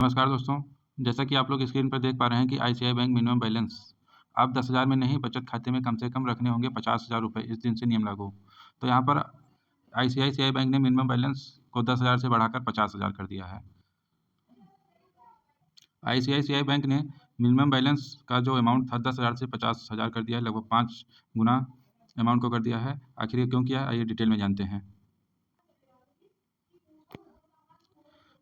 नमस्कार दोस्तों, जैसा कि आप लोग स्क्रीन पर देख पा रहे हैं कि आईसीआई बैंक मिनिमम बैलेंस आप 10,000 में नहीं बचत खाते में कम से कम रखने होंगे 50,000 रुपए इस दिन से नियम लागू। तो यहाँ पर आईसीआईसीआई बैंक ने मिनिमम बैलेंस को 10,000 से बढ़ाकर 50,000 कर दिया है। आईसीआईसीआई बैंक ने मिनिमम बैलेंस का जो अमाउंट था 10,000 से 50,000 कर दिया है, लगभग 5 गुना अमाउंट को कर दिया है। आखिर ये क्यों किया है, आइए डिटेल में जानते हैं।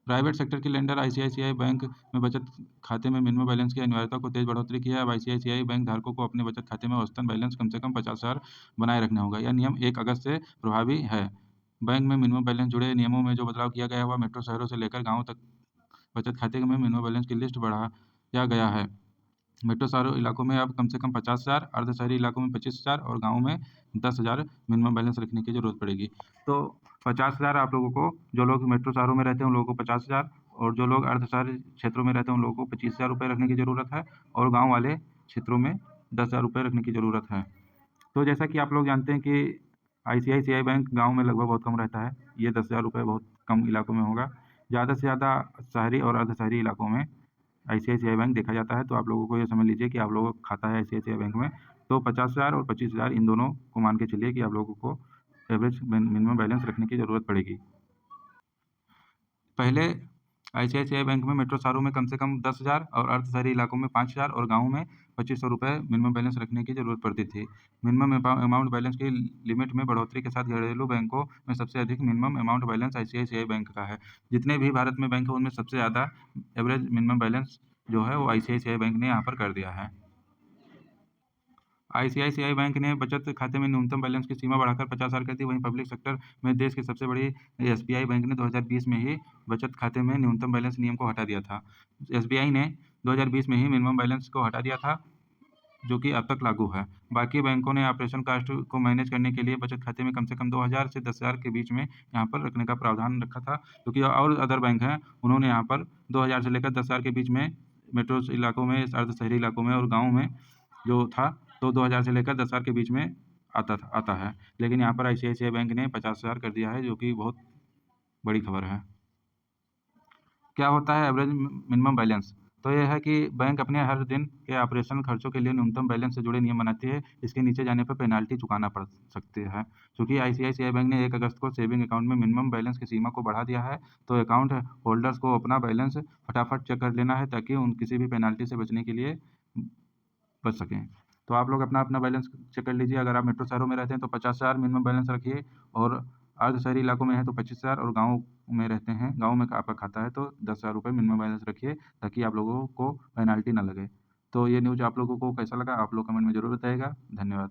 प्राइवेट सेक्टर के लेंडर आईसीआईसीआई बैंक में बचत खाते में मिनिमम बैलेंस की अनिवार्यता को तेज बढ़ोतरी की है। अब आईसीआईसीआई बैंक धारकों को अपने बचत खाते में औसतन बैलेंस कम से कम 50,000 बनाए रखने होगा। यह नियम 1 अगस्त से प्रभावी है। बैंक में मिनिमम बैलेंस जुड़े नियमों में जो बदलाव किया गया है वह मेट्रो शहरों से लेकर गाँवों तक बचत खाते में मिनिमम बैलेंस की लिस्ट बढ़ाया गया है। मेट्रो शहरों इलाकों में अब कम से कम 50,000, अर्ध शहरी इलाकों में 25,000 और गाँव में 10,000 मिनिमम बैलेंस रखने की ज़रूरत पड़ेगी। तो 50,000 आप लोगों को, जो लोग मेट्रो शहरों में रहते हैं उन लोगों को 50,000 और जो लोग अर्ध शहरी क्षेत्रों में रहते हैं उन लोगों को 25,000 रुपये रखने की ज़रूरत है और गाँव वाले क्षेत्रों में 10,000 रुपये रखने की ज़रूरत है। तो जैसा कि आप लोग जानते हैं कि आईसीआईसीआई बैंक गाँव में लगभग बहुत कम रहता है। ये 10,000 रुपये बहुत कम इलाकों में होगा। ज़्यादा से ज़्यादा शहरी और अर्ध शहरी इलाकों में आईसीआईसीआई बैंक देखा जाता है। तो आप लोगों को ये समझ लीजिए कि आप लोगों का खाता है आईसीआईसीआई बैंक में, तो 50,000 और 25,000 इन दोनों को मान के चलिए कि आप लोगों को एवरेज मिनिमम बैलेंस रखने की ज़रूरत पड़ेगी। पहले आईसीआईसीआई बैंक में मेट्रो शहरों में कम से कम 10,000 और अर्ध शहरी इलाकों में 5,000 और गाँव में 2,500 रुपये मिनिमम बैलेंस रखने की ज़रूरत पड़ती थी। मिनिमम अमाउंट बैलेंस की लिमिट में बढ़ोतरी के साथ घरेलू बैंकों में सबसे अधिक minimum amount balance ICICI bank का है। जितने भी भारत में बैंक हैं उनमें सबसे ज़्यादा एवरेज मिनिमम बैलेंस जो है वो आईसीआईसीआई बैंक ने यहाँ पर कर दिया है। आईसीआईसीआई बैंक ने बचत खाते में न्यूनतम बैलेंस की सीमा बढ़ाकर 50,000 कर दी। वहीं पब्लिक सेक्टर में देश की सबसे बड़ी एसबीआई बैंक ने 2020 में ही बचत खाते में न्यूनतम बैलेंस नियम को हटा दिया था। एसबीआई ने 2020 में ही मिनिमम बैलेंस को हटा दिया था, जो कि अब तक लागू है। बाकी बैंकों ने ऑपरेशन कॉस्ट को मैनेज करने के लिए बचत खाते में कम से कम 2,000 से 10,000 के बीच में यहाँ पर रखने का प्रावधान रखा था, क्योंकि और अदर बैंक हैं उन्होंने यहाँ पर 2,000 से लेकर 10,000 के बीच में मेट्रो इलाकों में, अर्ध शहरी इलाकों में और गाँव में जो था, तो 2,000 से लेकर 10,000 के बीच में आता है। लेकिन यहाँ पर आईसीआईसीआई बैंक ने 50,000 कर दिया है, जो कि बहुत बड़ी खबर है। क्या होता है एवरेज मिनिमम बैलेंस? तो ये है कि बैंक अपने हर दिन के ऑपरेशन खर्चों के लिए न्यूनतम बैलेंस से जुड़े नियम बनाती है। इसके नीचे जाने पर पेनाल्टी चुकाना पड़ सकती है। चूँकि आईसीआईसीआई बैंक ने 1 अगस्त को सेविंग अकाउंट में मिनिमम बैलेंस की सीमा को बढ़ा दिया है, तो अकाउंट होल्डर्स को अपना बैलेंस फटाफट चेक कर लेना है, ताकि उन किसी भी पेनाल्टी से बचने के लिए बच सकें। तो आप लोग अपना बैलेंस चेक कर लीजिए। अगर आप मेट्रो शहरों में रहते हैं तो 50,000 मिनिमम बैलेंस रखिए और अर्ध शहरी इलाकों में हैं तो 25,000 और गाँव में रहते हैं, गाँव में आपका खाता है तो 10,000 रुपये मिनिमम बैलेंस रखिए, ताकि आप लोगों को पेनल्टी ना लगे। तो ये न्यूज़ आप लोगों को कैसा लगा, आप लोग कमेंट में ज़रूर बताइएगा। धन्यवाद।